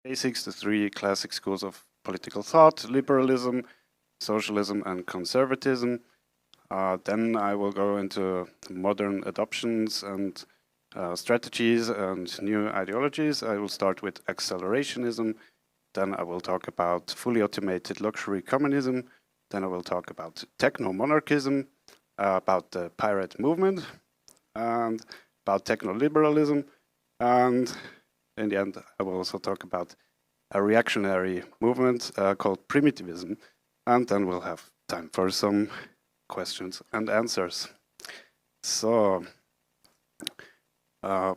basics, the three classic schools of political thought: liberalism, socialism, and conservatism. Then I will go into modern adoptions and strategies and new ideologies. I will start with accelerationism. Then I will talk about fully automated luxury communism. Then I will talk about techno-monarchism, about the pirate movement, and about techno-liberalism. And in the end, I will also talk about a reactionary movement called Primitivism. And then we'll have time for some questions and answers. So, I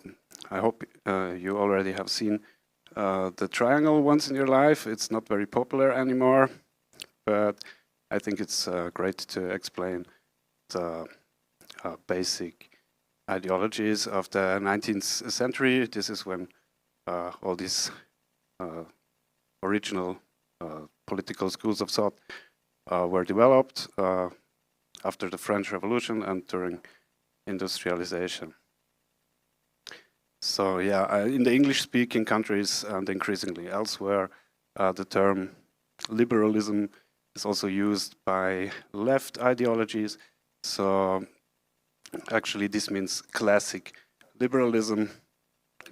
hope you already have seen the triangle once in your life. It's not very popular anymore, but I think it's great to explain the basic ideologies of the 19th century. This is when all these original political schools of thought were developed after the French Revolution and during industrialization. So yeah, in the English-speaking countries and increasingly elsewhere, the term liberalism is also used by left ideologies. So actually this means classic liberalism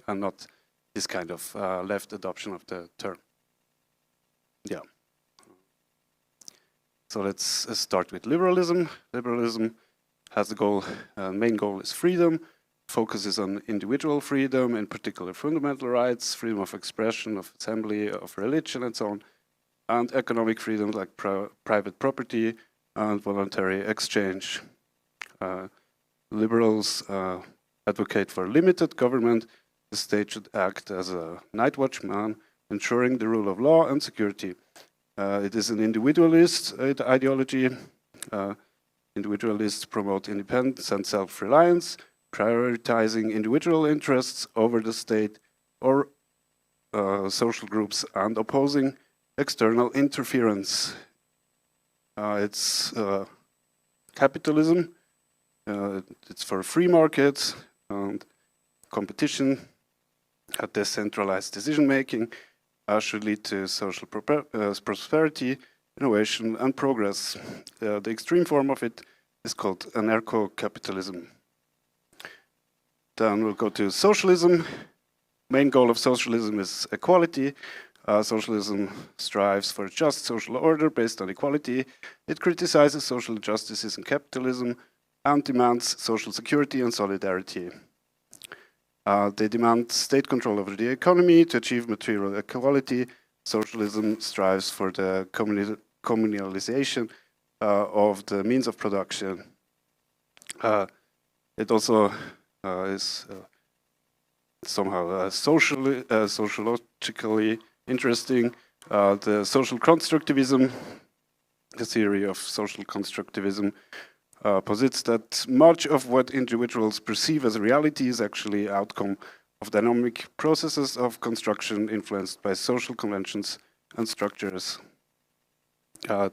and not this kind of left adoption of the term. Yeah. So let's start with liberalism. Liberalism has the goal, main goal is freedom, focuses on individual freedom, in particular fundamental rights, freedom of expression, of assembly, of religion, and so on, and economic freedom like private property and voluntary exchange. Liberals advocate for limited government. The state should act as a night watchman, ensuring the rule of law and security. It is an individualist ideology. Individualists promote independence and self-reliance, prioritizing individual interests over the state or social groups and opposing external interference. It's capitalism. It's for free markets and competition. Decentralized decision-making should lead to social prosperity, innovation, and progress. The extreme form of it is called anarcho-capitalism. Then we'll go to socialism. Main goal of socialism is equality. Socialism strives for a just social order based on equality. It criticizes social injustices in capitalism and demands social security and solidarity. They demand state control over the economy to achieve material equality. Socialism strives for the communalization of the means of production. It also is somehow sociologically interesting. The social constructivism, the theory of social constructivism, posits that much of what individuals perceive as reality is actually outcome of dynamic processes of construction influenced by social conventions and structures.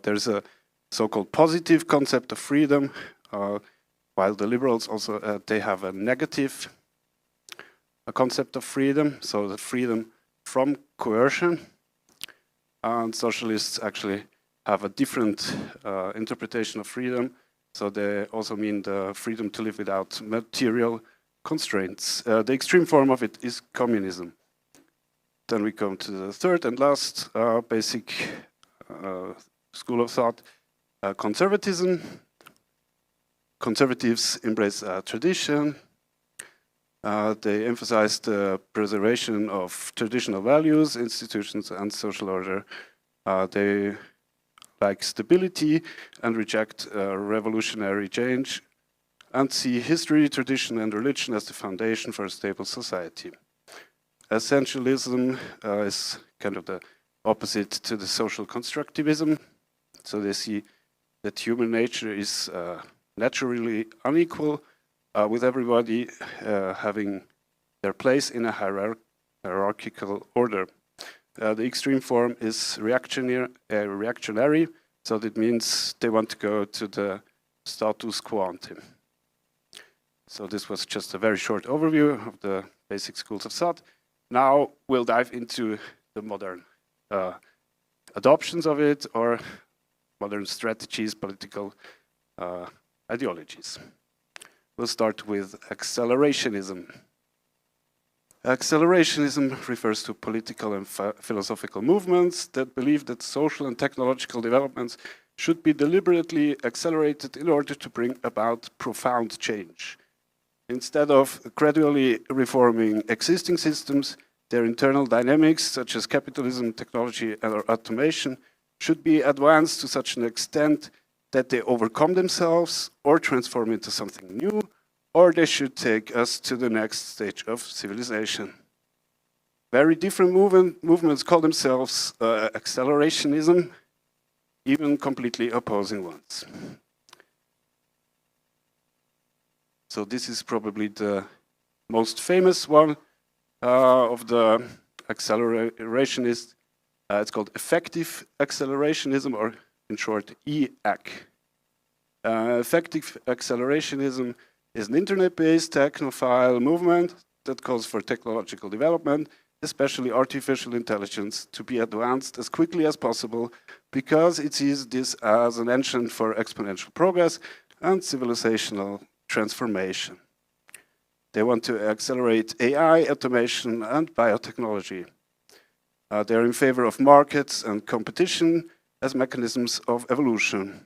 There's a so-called positive concept of freedom, while the liberals also they have a negative concept of freedom, so the freedom from coercion, and socialists actually have a different interpretation of freedom. So they also mean the freedom to live without material constraints. The extreme form of it is communism. Then we come to the third and last basic school of thought, conservatism. Conservatives embrace tradition. They emphasize the preservation of traditional values, institutions, and social order. They like stability and reject revolutionary change, and see history, tradition, and religion as the foundation for a stable society. Essentialism is kind of the opposite to the social constructivism. So they see that human nature is naturally unequal, with everybody having their place in a hierarchical order. The extreme form is reactionary, so that means they want to go to the status quo ante. So this was just a very short overview of the basic schools of thought. Now we'll dive into the modern adoptions of it or modern strategies, political ideologies. We'll start with accelerationism. Accelerationism refers to political and philosophical movements that believe that social and technological developments should be deliberately accelerated in order to bring about profound change. Instead of gradually reforming existing systems, their internal dynamics, such as capitalism, technology, or automation, should be advanced to such an extent that they overcome themselves or transform into something new, or they should take us to the next stage of civilization. Very different movements call themselves accelerationism, even completely opposing ones. So this is probably the most famous one of the accelerationists. It's called effective accelerationism, or in short, EAC. Effective accelerationism is an internet-based technophile movement that calls for technological development, especially artificial intelligence, to be advanced as quickly as possible because it sees this as an engine for exponential progress and civilizational transformation. They want to accelerate AI, automation, and biotechnology. They're in favor of markets and competition as mechanisms of evolution.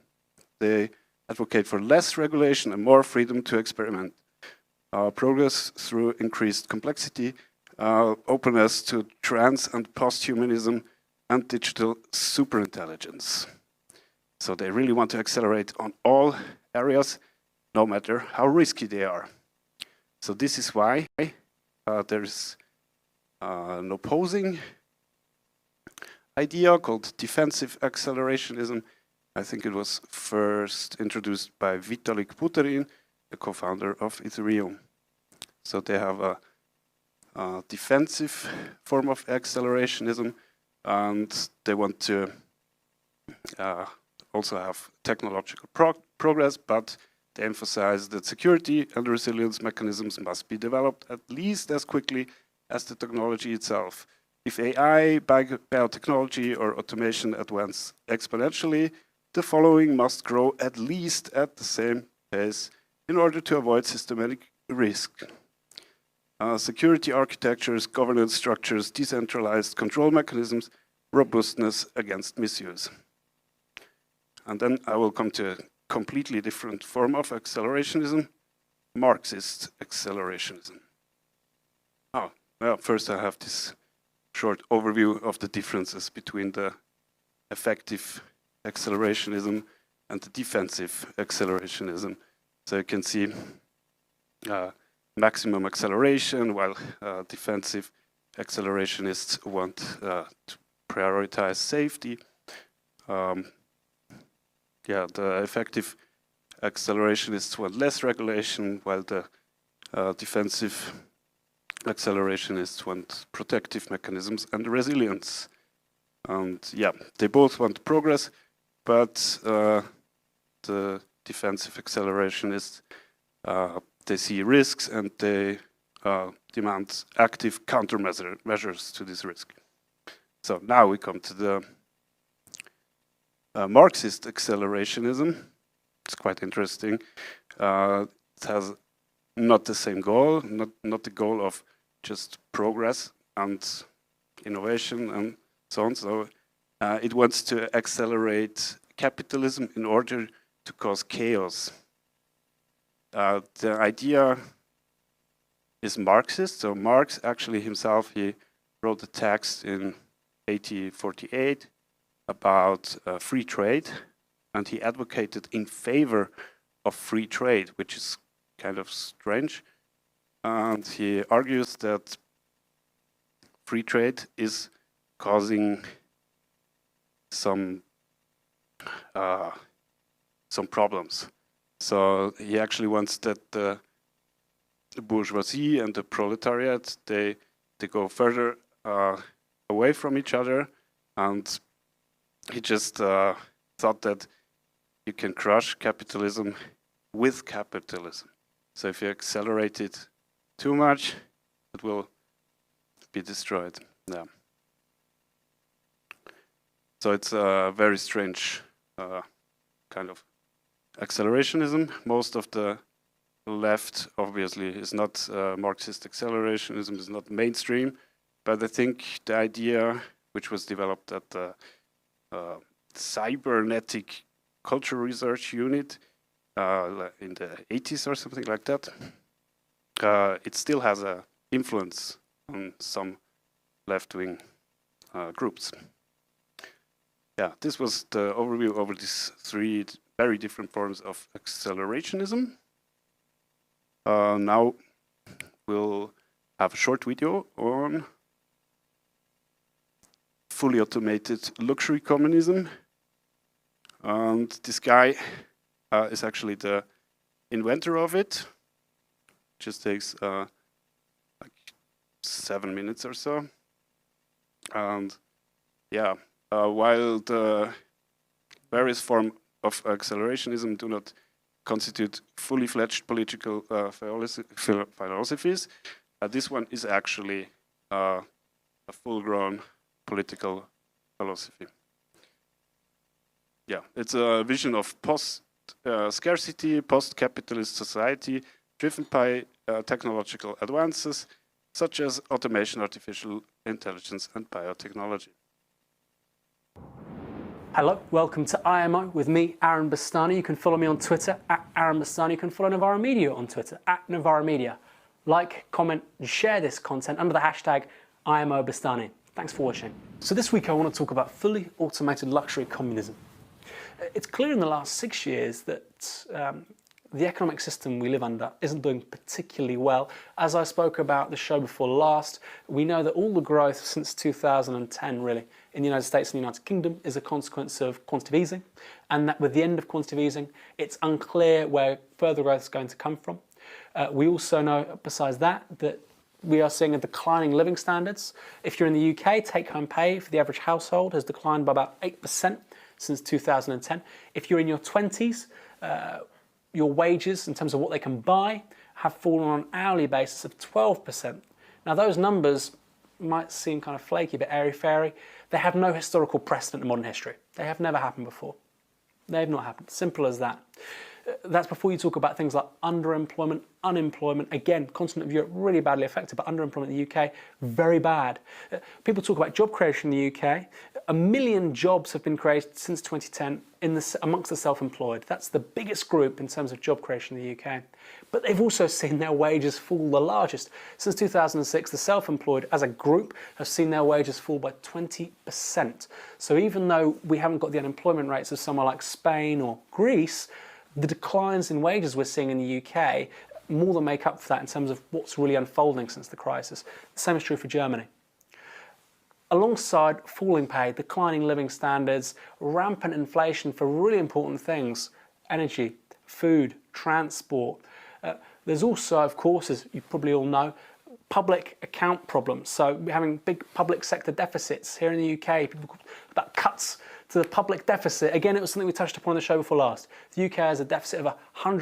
They advocate for less regulation and more freedom to experiment. Progress through increased complexity, openness to trans and post-humanism, and digital superintelligence. So they really want to accelerate on all areas, no matter how risky they are. So this is why there's an opposing idea called defensive accelerationism. I think it was first introduced by Vitalik Buterin, the co-founder of Ethereum. So they have a defensive form of accelerationism, and they want to also have technological progress, but they emphasize that security and resilience mechanisms must be developed at least as quickly as the technology itself. If AI, biotechnology, or automation advance exponentially, the following must grow at least at the same pace in order to avoid systematic risk. Security architectures, governance structures, decentralized control mechanisms, robustness against misuse. And then I will come to a completely different form of accelerationism, Marxist accelerationism. Well, first I have this short overview of the differences between the effective accelerationism and the defensive accelerationism. So you can see maximum acceleration, while defensive accelerationists want to prioritize safety. The effective accelerationists want less regulation, while the defensive accelerationists want protective mechanisms and resilience. And yeah, they both want progress, but the defensive accelerationists, they see risks and they demand active countermeasures to this risk. So now we come to the Marxist accelerationism. It's quite interesting. It has not the same goal, not the goal of just progress and innovation and so on. So it wants to accelerate capitalism in order to cause chaos. The idea is Marxist. So Marx actually himself, he wrote a text in 1848 about free trade, and he advocated in favor of free trade, which is kind of strange. And he argues that free trade is causing some problems. So he actually wants that the bourgeoisie and the proletariat, they go further away from each other, and he just thought that you can crush capitalism with capitalism. So if you accelerate it too much, it will be destroyed. Yeah. So it's a very strange kind of accelerationism. Most of the left, obviously, is not Marxist accelerationism, is not mainstream, but I think the idea, which was developed at the cybernetic culture research unit in the 80s or something like that, it still has an influence on some left-wing groups. Yeah, this was the overview over these three very different forms of accelerationism. Now we'll have a short video on fully automated luxury communism. And this guy is actually the inventor of it. Just takes like 7 minutes or so. And yeah, while the various forms of accelerationism do not constitute fully fledged political philosophies, this one is actually a full-grown political philosophy. Yeah, it's a vision of post-scarcity, post-capitalist society driven by technological advances such as automation, artificial intelligence, and biotechnology. Hello, welcome to IMO with me, Aaron Bastani. You can follow me on Twitter @Aaron Bastani. You can follow Novara Media on Twitter @Novara Media. Like, comment, and share this content under the hashtag IMO Bastani. Thanks for watching. So this week I want to talk about fully automated luxury communism. It's clear in the last 6 years that the economic system we live under isn't doing particularly well. As I spoke about the show before last, we know that all the growth since 2010 really in the United States and the United Kingdom is a consequence of quantitative easing, and that with the end of quantitative easing, it's unclear where further growth is going to come from. We also know, besides that we are seeing a declining living standards. If you're in the UK, take-home pay for the average household has declined by about 8% since 2010. If you're in your 20s, your wages, in terms of what they can buy, have fallen on an hourly basis of 12%. Now, those numbers might seem kind of flaky, but airy-fairy. They have no historical precedent in modern history. They have never happened before. They've not happened. Simple as that. That's before you talk about things like underemployment, unemployment. Again, continent of Europe really badly affected, but underemployment in the UK, very bad. People talk about job creation in the UK. 1 million jobs have been created since 2010 amongst the self-employed. That's the biggest group in terms of job creation in the UK. But they've also seen their wages fall the largest. Since 2006, the self-employed as a group have seen their wages fall by 20%. So even though we haven't got the unemployment rates of somewhere like Spain or Greece, the declines in wages we're seeing in the UK more than make up for that in terms of what's really unfolding since the crisis. The same is true for Germany. Alongside falling pay, declining living standards, rampant inflation for really important things, energy, food, transport. There's also, of course, as you probably all know, public account problems. So we're having big public sector deficits here in the UK. People talk about cuts to the public deficit. Again, it was something we touched upon on the show before last. The UK has a deficit of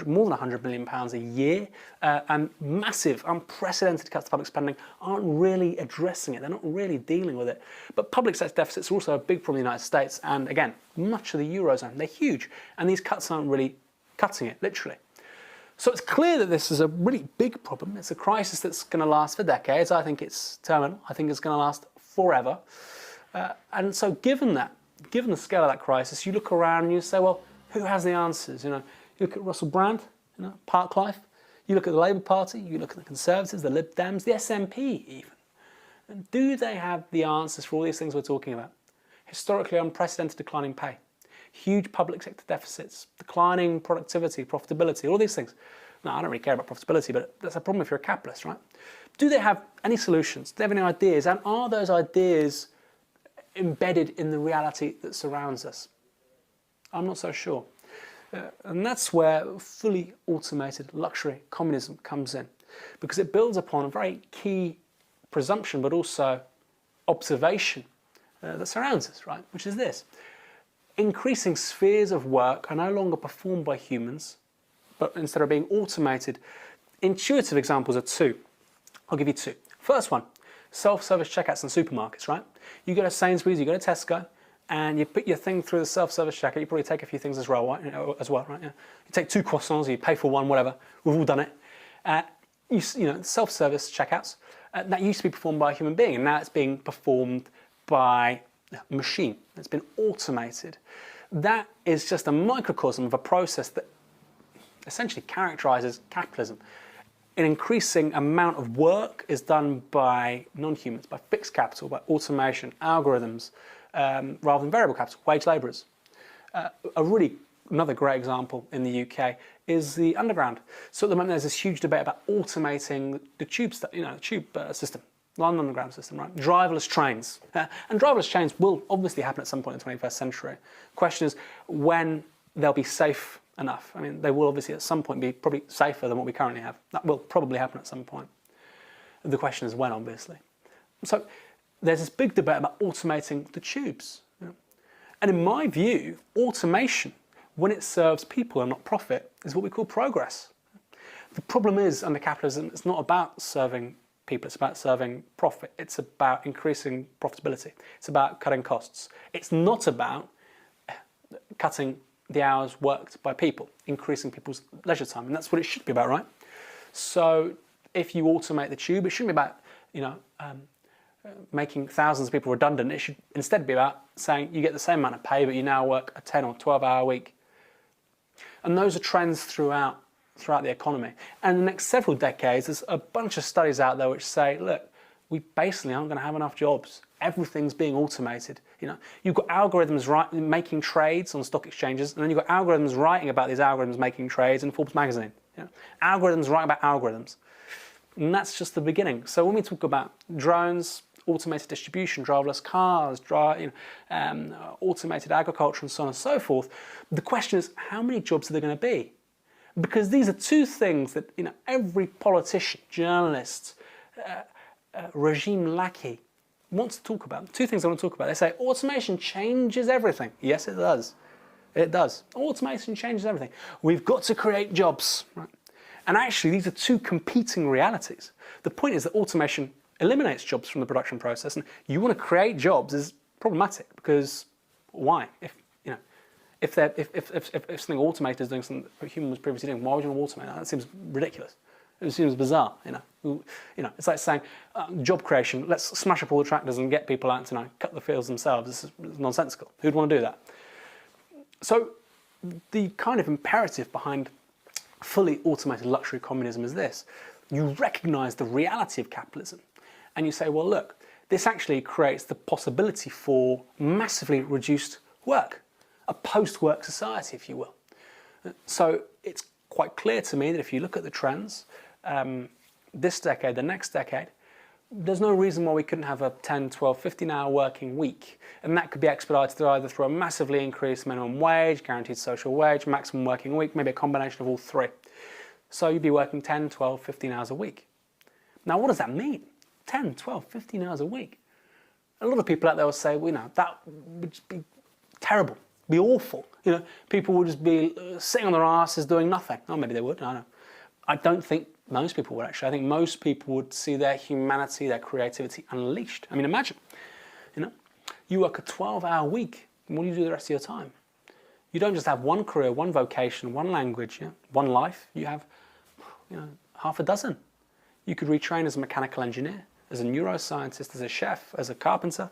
more than £100 million a year, and massive, unprecedented cuts to public spending aren't really addressing it. They're not really dealing with it. But public sector deficits are also a big problem in the United States, and again, much of the Eurozone. They're huge, and these cuts aren't really cutting it, literally. So it's clear that this is a really big problem. It's a crisis that's going to last for decades. I think it's terminal. I think it's going to last forever. And so given the scale of that crisis, you look around and you say, well, who has the answers? You look at Russell Brand, Parklife. You look at the Labour Party. You look at the Conservatives, the Lib Dems, the SNP even. And do they have the answers for all these things we're talking about? Historically unprecedented declining pay, huge public sector deficits, declining productivity, profitability, all these things. Now, I don't really care about profitability, but that's a problem if you're a capitalist, right? Do they have any solutions? Do they have any ideas? And are those ideas embedded in the reality that surrounds us? I'm not so sure. And that's where fully automated luxury communism comes in, because it builds upon a very key presumption, but also observation that surrounds us, right? Which is this. Increasing spheres of work are no longer performed by humans, but instead of being automated. Intuitive examples are two. I'll give you two. First one, self-service checkouts in supermarkets, right? You go to Sainsbury's, you go to Tesco, and you put your thing through the self-service checkout, you probably take a few things as well, right? Yeah. You take 2 croissants, you pay for one, whatever. We've all done it. Self-service checkouts, that used to be performed by a human being, and now it's being performed by a machine. It's been automated. That is just a microcosm of a process that essentially characterizes capitalism. An increasing amount of work is done by non-humans, by fixed capital, by automation, algorithms, rather than variable capital, wage labourers. Another great example in the UK is the underground. So at the moment there's this huge debate about automating the tube system, London Underground system, right? Driverless trains. And driverless trains will obviously happen at some point in the 21st century. Question is when they'll be safe enough. I mean, they will obviously at some point be probably safer than what we currently have. That will probably happen at some point. The question is when, obviously. So there's this big debate about automating the tubes. And in my view, automation, when it serves people and not profit, is what we call progress. The problem is, under capitalism, it's not about serving people, it's about serving profit. It's about increasing profitability. It's about cutting costs. It's not about cutting the hours worked by people, increasing people's leisure time, and that's what it should be about, right? So if you automate the tube, it shouldn't be about, making thousands of people redundant. It should instead be about saying you get the same amount of pay, but you now work a 10 or 12-hour week. And those are trends throughout the economy. And in the next several decades, there's a bunch of studies out there which say, look, we basically aren't going to have enough jobs. Everything's being automated. You've got algorithms making trades on stock exchanges, and then you've got algorithms writing about these algorithms making trades in Forbes magazine. Algorithms writing about algorithms. And that's just the beginning. So when we talk about drones, automated distribution, driverless cars, automated agriculture, and so on and so forth, the question is, how many jobs are there going to be? Because these are two things that every politician, journalist, regime lackey wants to talk about. Two things I want to talk about. They say automation changes everything. Yes, it does. It does. Automation changes everything. We've got to create jobs. Right? And actually, these are two competing realities. The point is that automation eliminates jobs from the production process, and you want to create jobs is problematic because why? If something automated is doing something that a human was previously doing, why would you want to automate that? That seems ridiculous. It seems bizarre. It's like saying job creation. Let's smash up all the tractors and get people out to cut the fields themselves. This is nonsensical. Who'd want to do that? So the kind of imperative behind fully automated luxury communism is this: you recognise the reality of capitalism, and you say, well, look, this actually creates the possibility for massively reduced work, a post-work society, if you will. So it's quite clear to me that if you look at the trends, this decade, the next decade, there's no reason why we couldn't have a 10, 12, 15-hour working week. And that could be expedited either through a massively increased minimum wage, guaranteed social wage, maximum working week, maybe a combination of all three. So you'd be working 10, 12, 15 hours a week. Now, what does that mean? 10, 12, 15 hours a week. A lot of people out there will say, well, that would just be terrible, be awful. People would just be sitting on their asses doing nothing. Oh, maybe they would, I don't know. I don't think most people would, actually. I think most people would see their humanity, their creativity unleashed. I mean, imagine, you work a 12-hour week, and what do you do the rest of your time? You don't just have one career, one vocation, one language, one life. You have, half a dozen. You could retrain as a mechanical engineer, as a neuroscientist, as a chef, as a carpenter,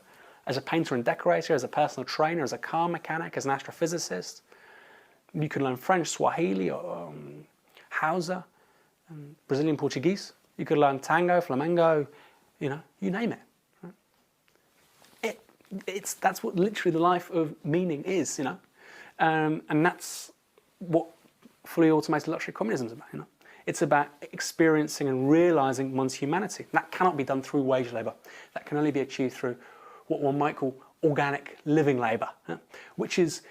as a painter and decorator, as a personal trainer, as a car mechanic, as an astrophysicist. You could learn French, Swahili, or Hausa, Brazilian Portuguese. You could learn tango, flamenco, you name it. Right? That's what literally the life of meaning is, and that's what fully automated luxury communism is about. It's about experiencing and realising one's humanity. That cannot be done through wage labour. That can only be achieved through what one might call organic living labour, which is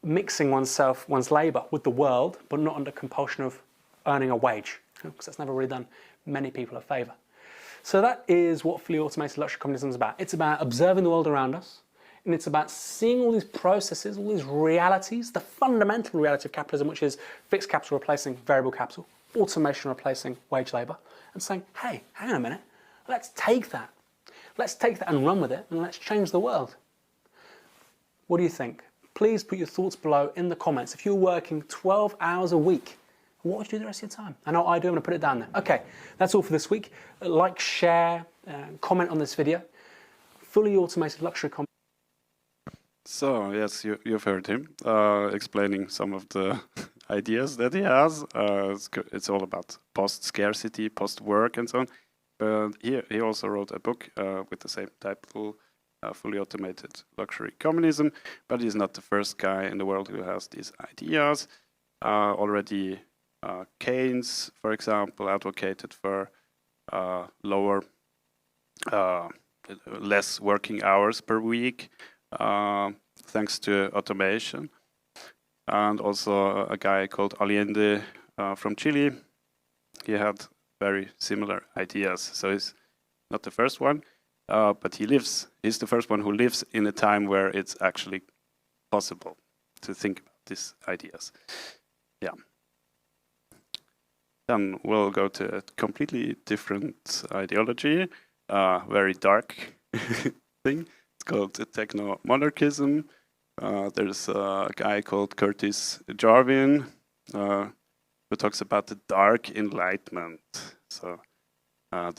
mixing one's labour with the world, but not under compulsion of earning a wage, because that's never really done many people a favour. So that is what fully automated luxury communism is about. It's about observing the world around us, and it's about seeing all these processes, all these realities, the fundamental reality of capitalism, which is fixed capital replacing variable capital, automation replacing wage labour, and saying, hey, hang on a minute, let's take that and run with it, and let's change the world. What do you think? Please put your thoughts below in the comments. If you're working 12 hours a week, what would you do the rest of your time? I know I do, I'm going to put it down there. Okay, that's all for this week. Like, share, comment on this video. Fully automated luxury combat. So, yes, you've heard him explaining some of the ideas that he has. It's all about post-scarcity, post-work, and so on. But he also wrote a book with the same title, Fully Automated Luxury Communism. But he's not the first guy in the world who has these ideas. Already Keynes, for example, advocated for less working hours per week, thanks to automation. And also a guy called Allende from Chile, he had very similar ideas. So he's not the first one, but he's the first one who lives in a time where it's actually possible to think about these ideas. Yeah. Then we'll go to a completely different ideology, very dark thing. It's called techno-monarchism. There's a guy called Curtis Jarvin who talks about the dark enlightenment. So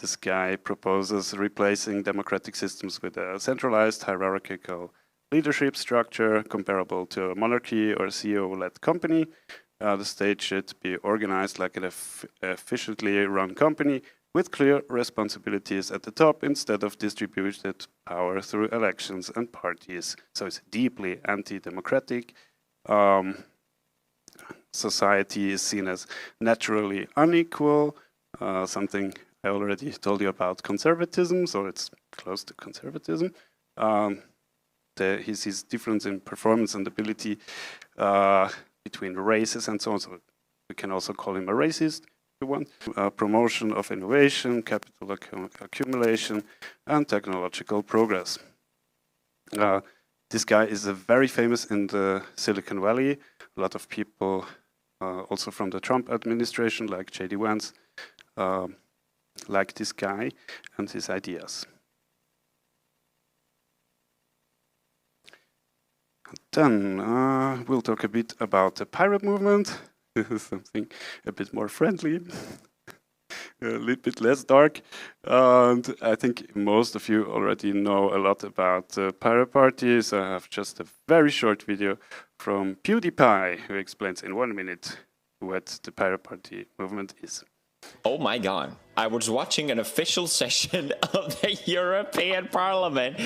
this guy proposes replacing democratic systems with a centralized hierarchical leadership structure comparable to a monarchy or CEO-led company. The state should be organized like an efficiently run company with clear responsibilities at the top instead of distributed power through elections and parties. So it's deeply anti-democratic. Society is seen as naturally unequal, something I already told you about conservatism, so it's close to conservatism. He sees difference in performance and ability between races and so on. So we can also call him a racist if you want. Promotion of innovation, capital accumulation, and technological progress. This guy is very famous in the Silicon Valley. A lot of people, also from the Trump administration, like J.D. Vance, like this guy and his ideas. Then we'll talk a bit about the pirate movement, something a bit more friendly, a little bit less dark. And I think most of you already know a lot about the pirate party, so I have just a very short video from PewDiePie who explains in 1 minute what the pirate party movement is. Oh my god. I was watching an official session of the European Parliament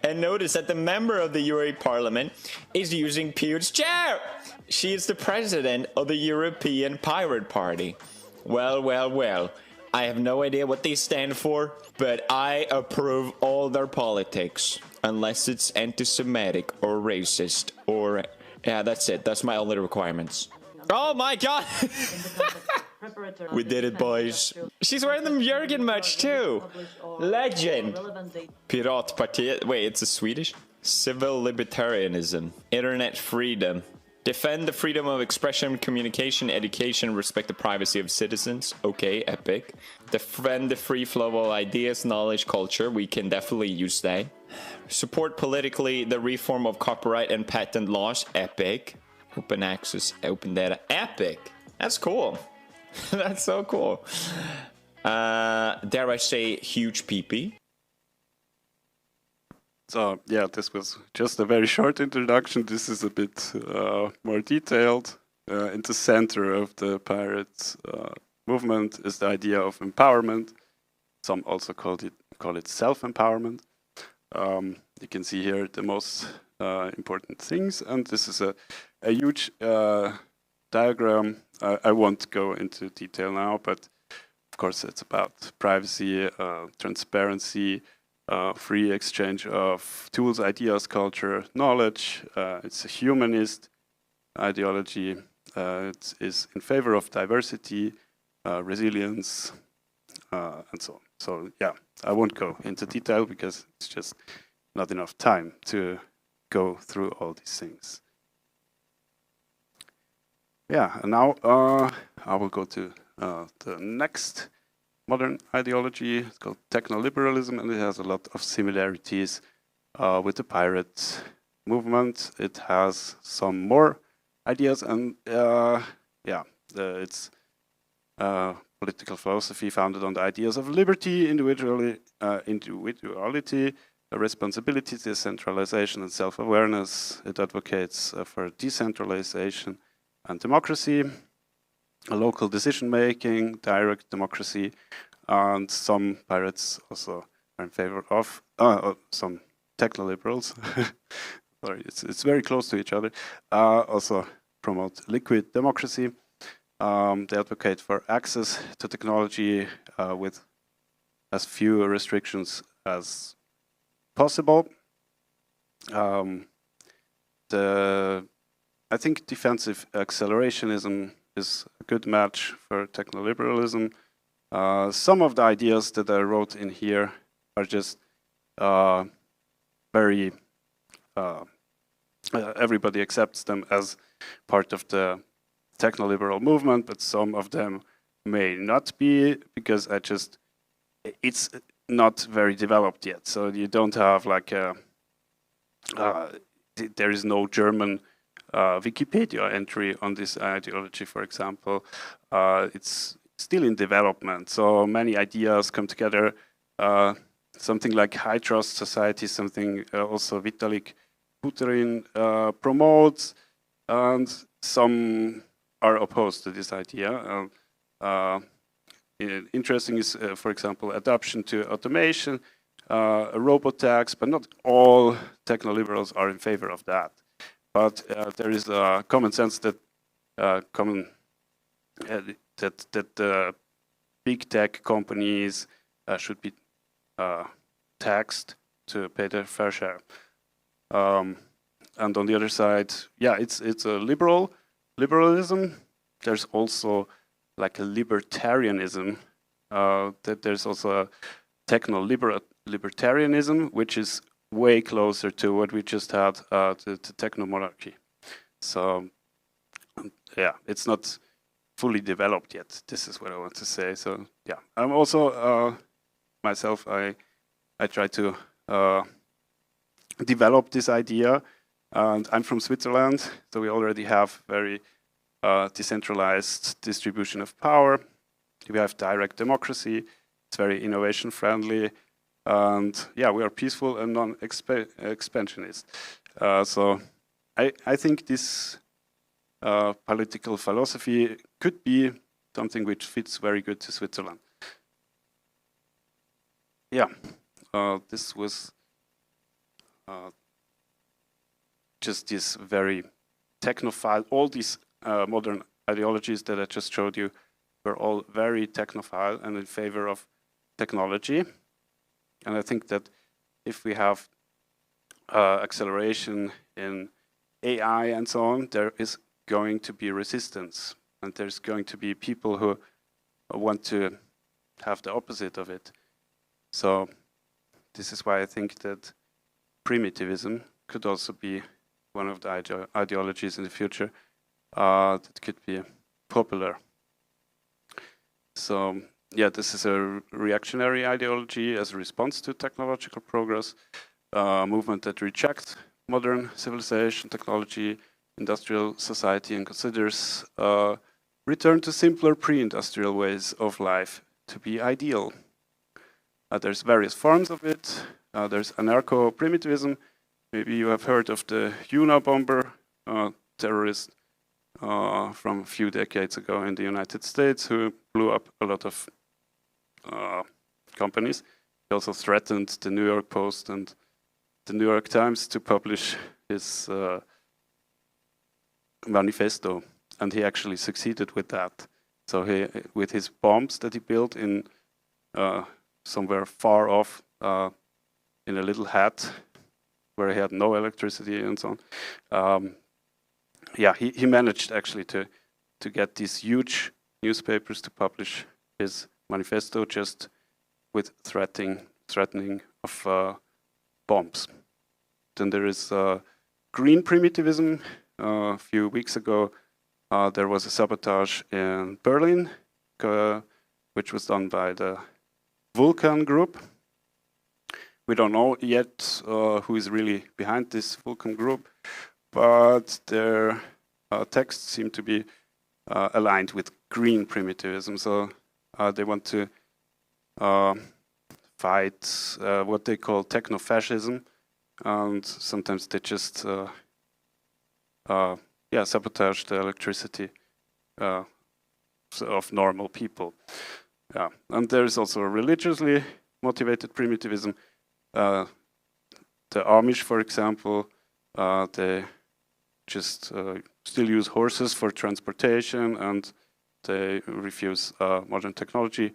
and noticed that the member of the European Parliament is using Pew's chair. She is the president of the European Pirate Party. Well, well, well. I have no idea what they stand for, but I approve all their politics. Unless it's anti-Semitic or racist or... Yeah, that's it. That's my only requirements. Oh my god! We did it, boys. She's wearing the Jurgen merch too. Legend. Piratpartiet. Wait, it's a Swedish? Civil libertarianism. Internet freedom. Defend the freedom of expression, communication, education, respect the privacy of citizens. Okay, epic. Defend the free flow of ideas, knowledge, culture. We can definitely use that. Support politically the reform of copyright and patent laws. Epic. Open access, open data. Epic. That's cool. That's so cool. Dare I say, huge PP. So yeah, this was just a very short introduction. This is a bit more detailed. In the center of the pirate movement is the idea of empowerment. Some also call it self-empowerment. You can see here the most important things, and this is a huge diagram. I won't go into detail now, but of course it's about privacy, transparency, free exchange of tools, ideas, culture, knowledge. It's a humanist ideology. It is in favor of diversity, resilience, and so on. So yeah, I won't go into detail because it's just not enough time to go through all these things. Yeah, and now I will go to the next modern ideology. It's called techno-liberalism, and it has a lot of similarities with the pirate movement. It has some more ideas, and it's political philosophy founded on the ideas of liberty, individuality, responsibility, decentralization, and self-awareness. It advocates for decentralization and democracy, local decision-making, direct democracy, and some pirates also are in favor of some techno-liberals. Sorry, it's very close to each other. Also promote liquid democracy. They advocate for access to technology with as few restrictions as possible. I think defensive accelerationism is a good match for techno-liberalism. Some of the ideas that I wrote in here are just very everybody accepts them as part of the techno-liberal movement, but some of them may not be, because it's not very developed yet. So you don't have like there is no German Wikipedia entry on this ideology, for example. It's still in development, so many ideas come together. Something like high trust society, something also Vitalik Buterin promotes, and some are opposed to this idea. Interesting is, for example, adoption to automation, robot tax, but not all techno-liberals are in favor of that. But there is a common sense that that big tech companies should be taxed to pay their fair share. And on the other side, yeah, it's a liberalism. There's also like a libertarianism. That there's also a techno-libertarianism, which is way closer to what we just had, to techno-monarchy. So yeah, it's not fully developed yet. This is what I want to say. So yeah, I'm also myself. I try to develop this idea, and I'm from Switzerland, so we already have very decentralized distribution of power. We have direct democracy. It's very innovation friendly, and yeah, we are peaceful and non-expansionist. So I think this political philosophy could be something which fits very good to Switzerland. Yeah, this was just this very technophile. All these modern ideologies that I just showed you were all very technophile and in favor of technology. And I think that if we have acceleration in AI and so on, there is going to be resistance, and there's going to be people who want to have the opposite of it. So this is why I think that primitivism could also be one of the ideologies in the future that could be popular. So yeah, this is a reactionary ideology as a response to technological progress, a movement that rejects modern civilization, technology, industrial society, and considers return to simpler pre-industrial ways of life to be ideal. There's various forms of it. There's anarcho-primitivism. Maybe you have heard of the Unabomber terrorist from a few decades ago in the United States, who blew up a lot of companies. He also threatened the New York Post and the New York Times to publish his manifesto, and he actually succeeded with that. So he, with his bombs that he built in somewhere far off in a little hat where he had no electricity and so on. Yeah, he managed actually to get these huge newspapers to publish his manifesto just with threatening of bombs. Then there is green primitivism. A few weeks ago, there was a sabotage in Berlin, which was done by the Vulcan Group, We don't know yet who is really behind this Vulcan group, but their texts seem to be aligned with green primitivism. So they want to fight what they call techno-fascism, and sometimes they just sabotage the electricity of normal people. Yeah, and there is also a religiously motivated primitivism. The Amish, for example, they just still use horses for transportation, and they refuse modern technology.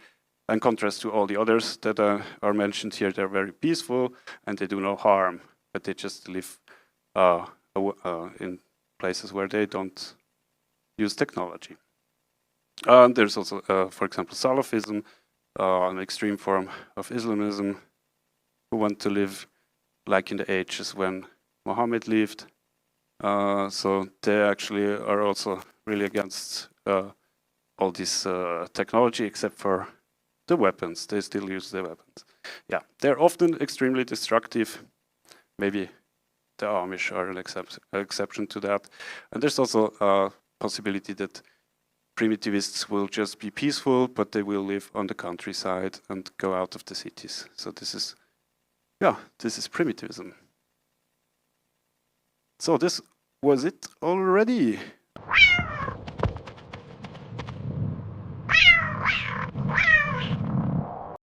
In contrast to all the others that are mentioned here, they're very peaceful and they do no harm, but they just live in places where they don't use technology. And there's also, for example, Salafism, an extreme form of Islamism, who want to live like in the ages when Muhammad lived. So they actually are also really against all this technology, except for the weapons. They still use the weapons. Yeah, they're often extremely destructive. Maybe the Amish are an exception to that. And there's also a possibility that primitivists will just be peaceful, but they will live on the countryside and go out of the cities. So this is primitivism. So this was it already.